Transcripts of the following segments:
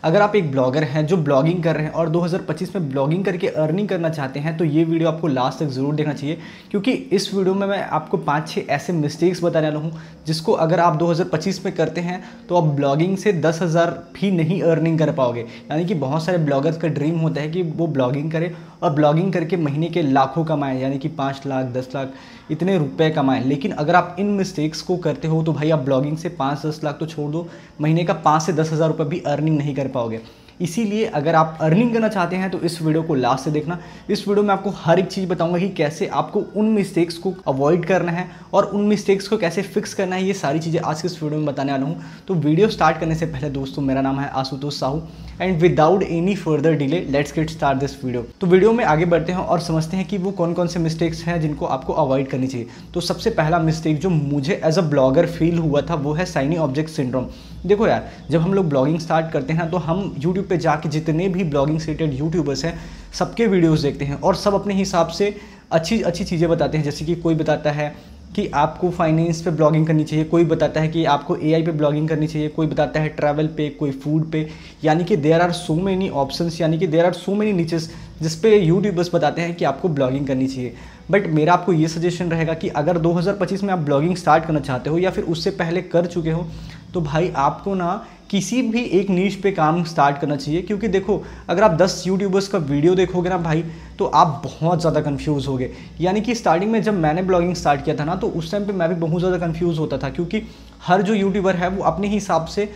अगर आप एक ब्लॉगर हैं जो ब्लॉगिंग कर रहे हैं और 2025 में ब्लॉगिंग करके अर्निंग करना चाहते हैं तो ये वीडियो आपको लास्ट तक ज़रूर देखना चाहिए, क्योंकि इस वीडियो में मैं आपको 5-6 ऐसे मिस्टेक्स बताने वाला हूँ जिसको अगर आप 2025 में करते हैं तो आप ब्लॉगिंग से 10,000 भी नहीं अर्निंग कर पाओगे। यानी कि बहुत सारे ब्लॉगर्स का ड्रीम होता है कि वो ब्लॉगिंग करें और ब्लॉगिंग करके महीने के लाखों कमाएं, यानी कि 5 लाख 10 लाख इतने रुपए कमाएं। लेकिन अगर आप इन मिस्टेक्स को करते हो तो भाई आप ब्लॉगिंग से 5-10 लाख तो छोड़ दो, महीने का 5 से 10 हज़ार रुपये भी अर्निंग नहीं कर पाओगे। इसीलिए अगर आप अर्निंग करना चाहते हैं तो इस वीडियो को लास्ट से देखना। इस वीडियो में आपको हर एक चीज़ बताऊंगा कि कैसे आपको उन मिस्टेक्स को अवॉइड करना है और उन मिस्टेक्स को कैसे फिक्स करना है। ये सारी चीज़ें आज के इस वीडियो में बताने वाला हूँ। तो वीडियो स्टार्ट करने से पहले दोस्तों, मेरा नाम है Ashutosh Sahu and without any further delay let's get start this video. तो वीडियो में आगे बढ़ते हैं और समझते हैं कि वो कौन कौन से मिस्टेक्स हैं जिनको आपको अवॉइड करनी चाहिए। तो सबसे पहला मिस्टेक जो मुझे एज अ ब्लॉगर फील हुआ था वो है शाइनी ऑब्जेक्ट सिंड्रोम। देखो यार, जब हम लोग ब्लॉगिंग स्टार्ट करते हैं तो हम यूट्यूब पे जाके जितने भी ब्लॉगिंग से रिलेटेड यूट्यूबर्स हैं सबके वीडियोस देखते हैं और सब अपने हिसाब से अच्छी अच्छी चीज़ें बताते हैं। जैसे कि कोई बताता है कि आपको फाइनेंस पे ब्लॉगिंग करनी चाहिए, कोई बताता है कि आपको एआई पे ब्लॉगिंग करनी चाहिए, कोई बताता है ट्रैवल पे, कोई फूड पे। यानी कि there are so many options, यानी कि there are so many niches जिस पे यूट्यूबर्स बताते हैं कि आपको ब्लॉगिंग करनी चाहिए। बट मेरा आपको ये सजेशन रहेगा कि अगर 2025 में आप ब्लॉगिंग स्टार्ट करना चाहते हो या फिर उससे पहले कर चुके हो तो भाई आपको ना किसी भी एक नीश पे काम स्टार्ट करना चाहिए। क्योंकि देखो, अगर आप 10 यूट्यूबर्स का वीडियो देखोगे ना भाई तो आप बहुत ज़्यादा कंफ्यूज होगे। यानी कि स्टार्टिंग में जब मैंने ब्लॉगिंग स्टार्ट किया था ना तो उस टाइम पे मैं भी बहुत ज़्यादा कंफ्यूज होता था, क्योंकि हर जो यूट्यूबर है वो अपने हिसाब से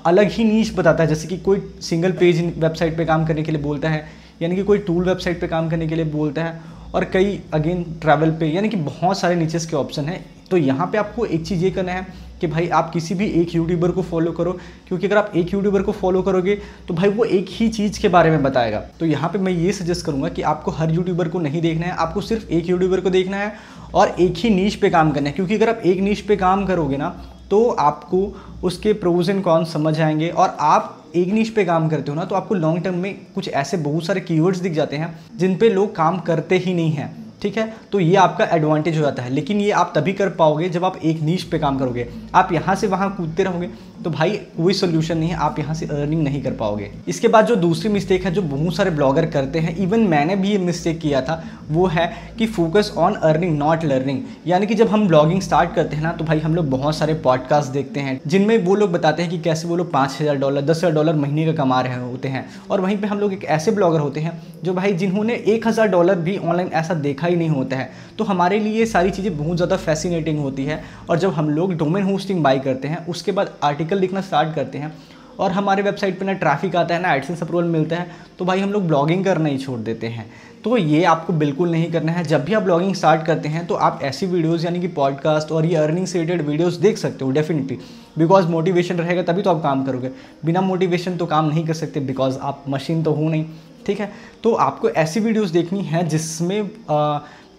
अलग ही नीश बताता है। जैसे कि कोई सिंगल पेज वेबसाइट पर काम करने के लिए बोलता है, यानी कि कोई टूल वेबसाइट पर काम करने के लिए बोलता है, और कई अगेन ट्रैवल पे, यानी कि बहुत सारे नीचेस के ऑप्शन हैं। तो यहाँ पे आपको एक चीज़ ये करना है कि भाई आप किसी भी एक यूट्यूबर को फॉलो करो, क्योंकि अगर आप एक यूट्यूबर को फॉलो करोगे तो भाई वो एक ही चीज़ के बारे में बताएगा। तो यहाँ पे मैं ये सजेस्ट करूँगा कि आपको हर यूट्यूबर को नहीं देखना है, आपको सिर्फ एक यूट्यूबर को देखना है और एक ही नीश पे काम करना है। क्योंकि अगर आप एक नीश पे काम करोगे ना तो आपको उसके प्रोज एंड कॉन्स समझ आएंगे, और आप एक नीश पे काम करते हो ना तो आपको लॉन्ग टर्म में कुछ ऐसे बहुत सारे कीवर्ड्स दिख जाते हैं जिन पे लोग काम करते ही नहीं हैं। ठीक है, तो ये आपका एडवांटेज हो जाता है। लेकिन ये आप तभी कर पाओगे जब आप एक नीश पे काम करोगे। आप यहाँ से वहाँ कूदते रहोगे तो भाई कोई सोल्यूशन नहीं है, आप यहाँ से अर्निंग नहीं कर पाओगे। इसके बाद जो दूसरी मिस्टेक है जो बहुत सारे ब्लॉगर करते हैं, इवन मैंने भी ये मिस्टेक किया था, वो है कि focus on earning not learning. यानी कि जब हम ब्लॉगिंग स्टार्ट करते हैं ना तो भाई हम लोग बहुत सारे पॉडकास्ट देखते हैं जिनमें वो लोग बताते हैं कि कैसे वो लोग $5,000 $10,000 महीने का कमा रहे होते हैं, और वहीं पर हम लोग एक ऐसे ब्लॉगर होते हैं जो भाई जिन्होंने $1,000 भी ऑनलाइन ऐसा देखा ही नहीं होता है। तो हमारे लिए ये सारी चीज़ें बहुत ज़्यादा फैसिनेटिंग होती है। और जब हम लोग डोमेन होस्टिंग बाई करते हैं उसके बाद आर्टिकल लिखना स्टार्ट करते हैं और हमारे वेबसाइट पे ना ट्रैफिक आता है ना एडसेंस अप्रूवल मिलता है, तो भाई हम लोग ब्लॉगिंग करना ही छोड़ देते हैं। तो ये आपको बिल्कुल नहीं करना है। जब भी आप ब्लॉगिंग स्टार्ट करते हैं तो आप ऐसी वीडियोस यानी कि पॉडकास्ट और ये अर्निंग से रिलेटेड वीडियोस देख सकते हो डेफिनेटली, बिकॉज मोटिवेशन रहेगा तभी तो आप काम करोगे। बिना मोटिवेशन तो काम नहीं कर सकते, बिकॉज आप मशीन तो हो नहीं। ठीक है, तो आपको ऐसी वीडियोस देखनी है जिसमें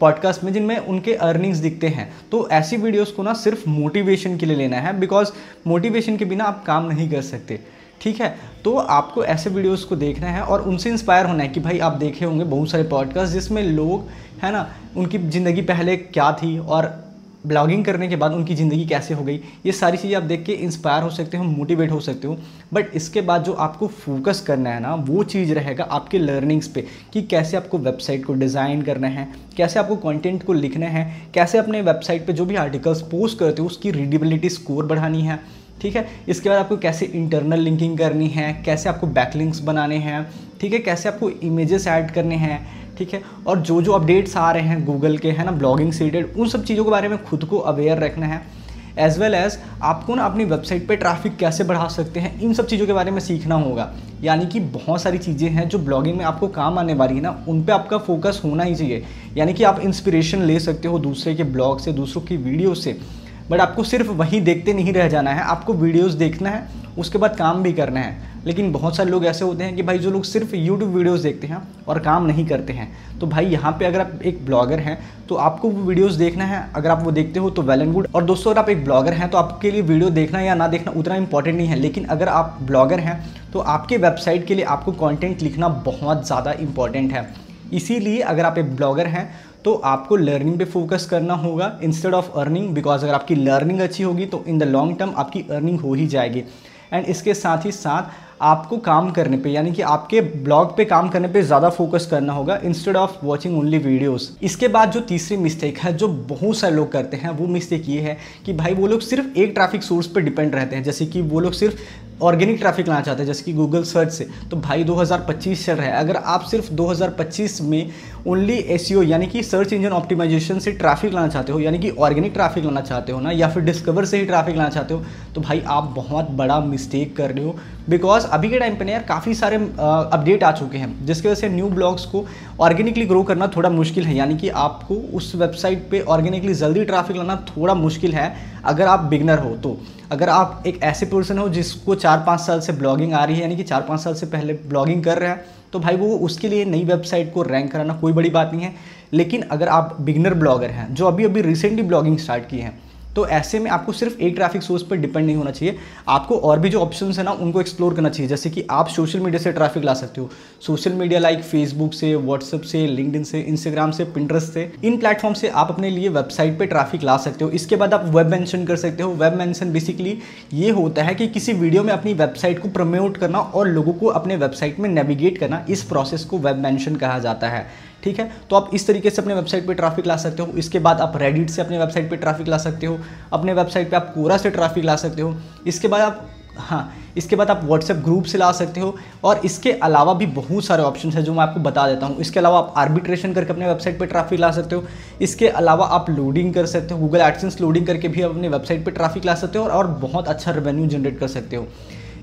पॉडकास्ट में जिनमें उनके अर्निंग्स दिखते हैं। तो ऐसी वीडियोस को ना सिर्फ मोटिवेशन के लिए लेना है, बिकॉज मोटिवेशन के बिना आप काम नहीं कर सकते। ठीक है, तो आपको ऐसे वीडियोस को देखना है और उनसे इंस्पायर होना है कि भाई आप देखे होंगे बहुत सारे पॉडकास्ट जिसमें लोग है ना उनकी ज़िंदगी पहले क्या थी और ब्लॉगिंग करने के बाद उनकी ज़िंदगी कैसे हो गई। ये सारी चीज़ें आप देख के इंस्पायर हो सकते हो, मोटिवेट हो सकते हो। बट इसके बाद जो आपको फोकस करना है ना वो चीज़ रहेगा आपके लर्निंग्स पे, कि कैसे आपको वेबसाइट को डिज़ाइन करना है, कैसे आपको कंटेंट को लिखना है, कैसे अपने वेबसाइट पे जो भी आर्टिकल्स पोस्ट करते हो उसकी रीडेबिलिटी स्कोर बढ़ानी है। ठीक है, इसके बाद आपको कैसे इंटरनल लिंकिंग करनी है, कैसे आपको बैकलिंक्स बनाने हैं, ठीक है, कैसे आपको इमेजेस ऐड करने हैं। ठीक है, और जो जो अपडेट्स आ रहे हैं गूगल के है ना ब्लॉगिंग से रिलेटेड, उन सब चीज़ों के बारे में खुद को अवेयर रखना है। एज वेल एज आपको ना अपनी वेबसाइट पे ट्रैफिक कैसे बढ़ा सकते हैं, इन सब चीज़ों के बारे में सीखना होगा। यानी कि बहुत सारी चीज़ें हैं जो ब्लॉगिंग में आपको काम आने वाली है ना, उन पे आपका फोकस होना ही चाहिए। यानी कि आप इंस्पिरेशन ले सकते हो दूसरे के ब्लॉग से, दूसरों की वीडियो से, बट आपको सिर्फ वहीं देखते नहीं रह जाना है, आपको वीडियोस देखना है, उसके बाद काम भी करना है। लेकिन बहुत सारे लोग ऐसे होते हैं कि भाई जो लोग सिर्फ यूट्यूब वीडियोस देखते हैं और काम नहीं करते हैं। तो भाई यहाँ पे अगर आप एक ब्लॉगर हैं तो आपको वो वीडियोस देखना है। अगर आप वो देखते हो तो वेल एंड गुड। और दोस्तों, अगर आप एक ब्लॉगर हैं तो आपके लिए वीडियो देखना या ना देखना उतना इंपॉर्टेंट नहीं है। लेकिन अगर आप ब्लॉगर हैं तो आपके वेबसाइट के लिए आपको कॉन्टेंट लिखना बहुत ज़्यादा इंपॉर्टेंट है। इसीलिए अगर आप एक ब्लॉगर हैं तो आपको लर्निंग पे फोकस करना होगा इंस्टेड ऑफ अर्निंग, बिकॉज अगर आपकी लर्निंग अच्छी होगी तो इन द लॉन्ग टर्म आपकी अर्निंग हो ही जाएगी। एंड इसके साथ ही साथ आपको काम करने पे यानी कि आपके ब्लॉग पे काम करने पे ज़्यादा फोकस करना होगा instead of watching only videos. इसके बाद जो तीसरी मिस्टेक है जो बहुत सारे लोग करते हैं वो मिस्टेक ये है कि भाई वो लोग सिर्फ एक ट्रैफिक सोर्स पे डिपेंड रहते हैं, जैसे कि वो लोग सिर्फ ऑर्गेनिक ट्रैफिक लाना चाहते हैं जैसे कि गूगल सर्च से। तो भाई 2025 चल रहा है, अगर आप सिर्फ 2025 में ओनली एसईओ यानी कि सर्च इंजन ऑप्टिमाइजेशन से ट्रैफिक लाना चाहते हो, यानी कि ऑर्गेनिक ट्रैफिक लाना चाहते हो ना, या फिर डिस्कवर से ही ट्रैफिक लाना चाहते हो, तो भाई आप बहुत बड़ा मिस्टेक कर रहे हो। बिकॉज अभी के टाइम पे ना यार काफ़ी सारे अपडेट आ चुके हैं जिसकी वजह से न्यू ब्लॉग्स को ऑर्गेनिकली ग्रो करना थोड़ा मुश्किल है, यानी कि आपको उस वेबसाइट पे ऑर्गेनिकली जल्दी ट्रैफिक लाना थोड़ा मुश्किल है अगर आप बिगनर हो। तो अगर आप एक ऐसे पर्सन हो जिसको 4-5 साल से ब्लॉगिंग आ रही है, यानी कि 4-5 साल से पहले ब्लॉगिंग कर रहा है, तो भाई वो उसके लिए नई वेबसाइट को रैंक कराना कोई बड़ी बात नहीं है। लेकिन अगर आप बिगनर ब्लॉगर हैं जो अभी अभी रिसेंटली ब्लॉगिंग स्टार्ट की है, तो ऐसे में आपको सिर्फ एक ट्रैफिक सोर्स पर डिपेंड नहीं होना चाहिए, आपको और भी जो ऑप्शंस है ना उनको एक्सप्लोर करना चाहिए। जैसे कि आप सोशल मीडिया से ट्रैफिक ला सकते हो, सोशल मीडिया लाइक फेसबुक से, व्हाट्सएप से, लिंक्डइन से, इंस्टाग्राम से, पिंटरेस्ट से, इन प्लेटफॉर्म से आप अपने लिए वेबसाइट पे ट्रैफिक ला सकते हो। इसके बाद आप वेब मेंशन कर सकते हो। वेब मेंशन बेसिकली ये होता है कि किसी वीडियो में अपनी वेबसाइट को प्रमोट करना और लोगों को अपने वेबसाइट में नेविगेट करना, इस प्रोसेस को वेब मेंशन कहा जाता है। ठीक है, तो आप इस तरीके से अपने वेबसाइट पे ट्रैफिक ला सकते हो। इसके बाद आप रेडिट से अपने वेबसाइट पे ट्रैफिक ला सकते हो, अपने वेबसाइट पे आप कोरा से ट्रैफिक ला सकते हो। इसके बाद आप व्हाट्सएप ग्रुप से ला सकते हो। और इसके अलावा भी बहुत सारे ऑप्शन है जो मैं आपको बता देता हूँ। इसके अलावा आप आर्बिट्रेशन करके अपने वेबसाइट पे ट्रैफिक ला सकते हो। इसके अलावा आप लोडिंग कर सकते हो, गूगल एडसेंस लोडिंग करके भी अपने वेबसाइट पे ट्रैफिक ला सकते हो और बहुत अच्छा रेवेन्यू जनरेट कर सकते हो।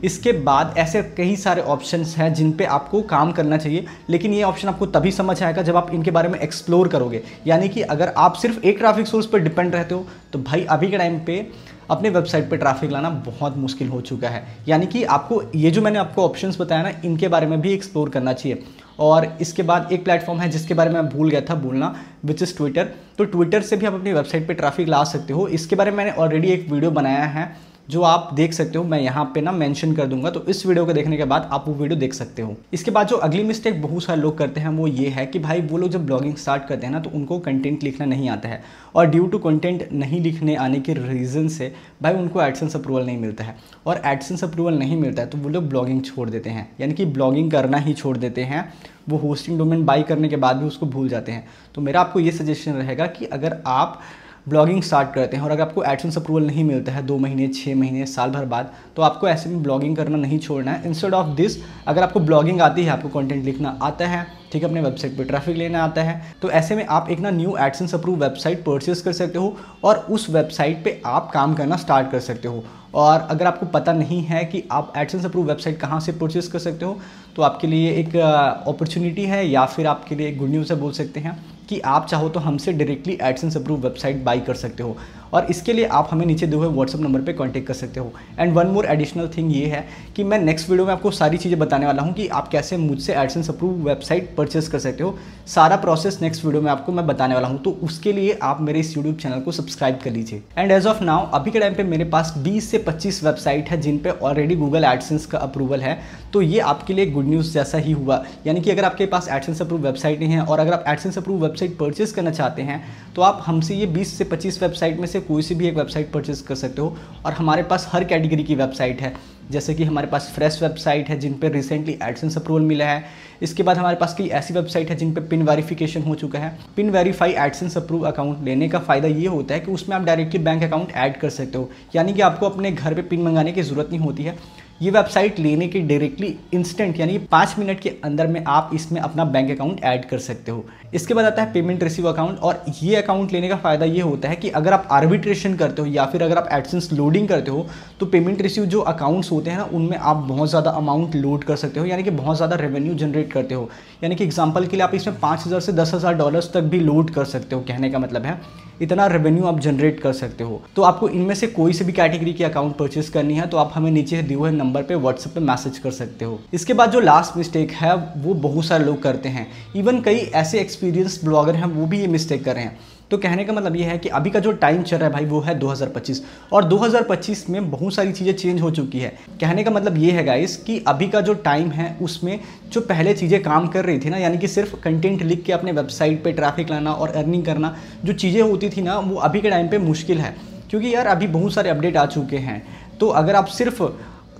इसके बाद ऐसे कई सारे ऑप्शंस हैं जिन पे आपको काम करना चाहिए, लेकिन ये ऑप्शन आपको तभी समझ आएगा जब आप इनके बारे में एक्सप्लोर करोगे। यानी कि अगर आप सिर्फ एक ट्रैफिक सोर्स पर डिपेंड रहते हो तो भाई अभी के टाइम पे अपने वेबसाइट पे ट्रैफिक लाना बहुत मुश्किल हो चुका है। यानी कि आपको ये जो मैंने आपको ऑप्शंस बताया ना, इनके बारे में भी एक्सप्लोर करना चाहिए। और इसके बाद एक प्लेटफॉर्म है जिसके बारे में मैं भूल गया था बोलना, विच इज़ ट्विटर। तो ट्विटर से भी आप अपनी वेबसाइट पे ट्रैफिक ला सकते हो। इसके बारे में मैंने ऑलरेडी एक वीडियो बनाया है जो आप देख सकते हो, मैं यहाँ पे ना मेंशन कर दूंगा, तो इस वीडियो को देखने के बाद आप वो वीडियो देख सकते हो। इसके बाद जो अगली मिस्टेक बहुत सारे लोग करते हैं वो ये है कि भाई वो लोग जब ब्लॉगिंग स्टार्ट करते हैं ना तो उनको कंटेंट लिखना नहीं आता है, और ड्यू टू कंटेंट नहीं लिखने आने के रीज़न से भाई उनको एडसेंस अप्रूवल नहीं मिलता है। और एडसेंस अप्रूवल नहीं मिलता है तो वो लोग ब्लॉगिंग छोड़ देते हैं, यानी कि ब्लॉगिंग करना ही छोड़ देते हैं। वो होस्टिंग डोमेन बाई करने के बाद भी उसको भूल जाते हैं। तो मेरा आपको ये सजेशन रहेगा कि अगर आप ब्लॉगिंग स्टार्ट करते हैं और अगर आपको एडसेंस अप्रूवल नहीं मिलता है 2 महीने, 6 महीने, साल भर बाद, तो आपको ऐसे में ब्लॉगिंग करना नहीं छोड़ना है। इंस्टेड ऑफ दिस, अगर आपको ब्लॉगिंग आती है, आपको कंटेंट लिखना आता है, ठीक है, अपने वेबसाइट पे ट्रैफिक लेना आता है, तो ऐसे में आप एक ना new AdSense approve website purchase कर सकते हो और उस वेबसाइट पे आप काम करना स्टार्ट कर सकते हो। और अगर आपको पता नहीं है कि आप एडसेंस अप्रूव वेबसाइट कहाँ से परचेस कर सकते हो, तो आपके लिए एक अपॉर्चुनिटी है या फिर आपके लिए एक गुड न्यूज़ है बोल सकते हैं कि आप चाहो तो हमसे directly AdSense approve website by कर सकते हो। और इसके लिए आप हमें नीचे दिए हुए व्हाट्सअप नंबर पे कांटेक्ट कर सकते हो। And one more additional thing ये है कि मैं नेक्स्ट वीडियो में आपको सारी चीज़ें बताने वाला हूँ कि आप कैसे मुझसे एडसेंस अप्रूव वेबसाइट परचेस कर सकते हो। सारा प्रोसेस नेक्स्ट वीडियो में आपको मैं बताने वाला हूँ, तो उसके लिए आप मेरे इस यूट्यूब चैनल को सब्सक्राइब कर लीजिए। एंड एज ऑफ नाउ अभी के टाइम पे मेरे पास 20 से 25 वेबसाइट है जिन पे ऑलरेडी गूगल एडसेंस का अप्रूवल है। तो ये आपके लिए गुड न्यूज़ जैसा ही हुआ, यानी कि अगर आपके पास एडसेंस अप्रूव वेबसाइट नहीं है और अगर आप एडसेंस अप्रूव वेबसाइट परचेस करना चाहते हैं तो आप हमसे ये 20 से 25 वेबसाइट में से कोई सी भी एक वेबसाइट परचेस कर सकते हो। और हमारे पास हर कैटेगरी की वेबसाइट है, जैसे कि हमारे पास फ्रेश वेबसाइट है जिन पे रिसेंटली एडसेंस अप्रूवल मिला है। इसके बाद हमारे पास कई ऐसी वेबसाइट है जिन पे पिन वेरिफिकेशन हो चुका है। Pin verify AdSense approve account लेने का फ़ायदा ये होता है कि उसमें आप डायरेक्टली बैंक अकाउंट ऐड कर सकते हो, यानी कि आपको अपने घर पे पिन मंगाने की ज़रूरत नहीं होती है। ये वेबसाइट लेने के डायरेक्टली इंस्टेंट यानी 5 मिनट के अंदर में आप इसमें अपना बैंक अकाउंट ऐड कर सकते हो। इसके बाद आता है पेमेंट रिसीव अकाउंट, और ये अकाउंट लेने का फ़ायदा ये होता है कि अगर आप आर्बिट्रेशन करते हो या फिर अगर आप एडसेंस लोडिंग करते हो तो पेमेंट रिसीव जो अकाउंट्स होते हैं ना उनमें आप बहुत ज़्यादा अमाउंट लोड कर सकते हो, यानी कि बहुत ज़्यादा रेवेन्यू जनरेट करते हो। यानी कि एग्जाम्पल के लिए आप इसमें $5,000 से $10,000 तक भी लोड कर सकते हो। कहने का मतलब है इतना रेवेन्यू आप जनरेट कर सकते हो। तो आपको इनमें से कोई से भी कैटेगरी की अकाउंट परचेस करनी है तो आप हमें नीचे दिए हुए नंबर पे व्हाट्सएप पे मैसेज कर सकते हो। इसके बाद जो लास्ट मिस्टेक है वो बहुत सारे लोग करते हैं, इवन कई ऐसे एक्सपीरियंस ब्लॉगर हैं वो भी ये मिस्टेक कर रहे हैं। तो कहने का मतलब ये है कि अभी का जो टाइम चल रहा है भाई वो है 2025, और 2025 में बहुत सारी चीज़ें चेंज हो चुकी है। कहने का मतलब ये है गाइस कि अभी का जो टाइम है उसमें जो पहले चीज़ें काम कर रही थी ना, यानी कि सिर्फ कंटेंट लिख के अपने वेबसाइट पे ट्रैफिक लाना और अर्निंग करना, जो चीज़ें होती थी ना वो अभी के टाइम पे मुश्किल है, क्योंकि यार अभी बहुत सारे अपडेट आ चुके हैं। तो अगर आप सिर्फ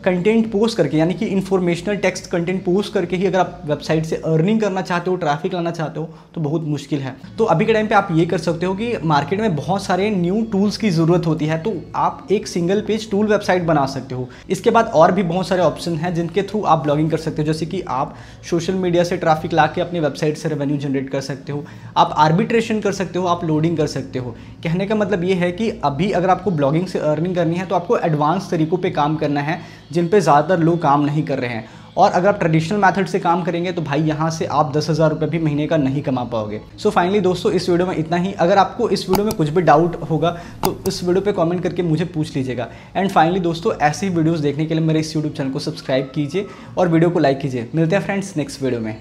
कंटेंट पोस्ट करके, यानी कि इन्फॉर्मेशनल टेक्स्ट कंटेंट पोस्ट करके ही अगर आप वेबसाइट से अर्निंग करना चाहते हो, ट्रैफिक लाना चाहते हो, तो बहुत मुश्किल है। तो अभी के टाइम पे आप ये कर सकते हो कि मार्केट में बहुत सारे न्यू टूल्स की ज़रूरत होती है, तो आप एक सिंगल पेज टूल वेबसाइट बना सकते हो। इसके बाद और भी बहुत सारे ऑप्शन हैं जिनके थ्रू आप ब्लॉगिंग कर सकते हो, जैसे कि आप सोशल मीडिया से ट्रैफिक ला के अपनी वेबसाइट से रेवेन्यू जनरेट कर सकते हो, आप आर्बिट्रेशन कर सकते हो, आप लोडिंग कर सकते हो। कहने का मतलब ये है कि अभी अगर आपको ब्लॉगिंग से अर्निंग करनी है तो आपको एडवांस तरीकों पे काम करना है जिन पे ज़्यादातर लोग काम नहीं कर रहे हैं। और अगर आप ट्रेडिशनल मेथड से काम करेंगे तो भाई यहाँ से आप 10,000 रुपये भी महीने का नहीं कमा पाओगे। सो फाइनली दोस्तों, इस वीडियो में इतना ही। अगर आपको इस वीडियो में कुछ भी डाउट होगा तो इस वीडियो पे कमेंट करके मुझे पूछ लीजिएगा। एंड फाइनली दोस्तों, ऐसी वीडियोस देखने के लिए मेरे इस यूट्यूब चैनल को सब्सक्राइब कीजिए और वीडियो को लाइक कीजिए। मिलते हैं फ्रेंड्स नेक्स्ट वीडियो में।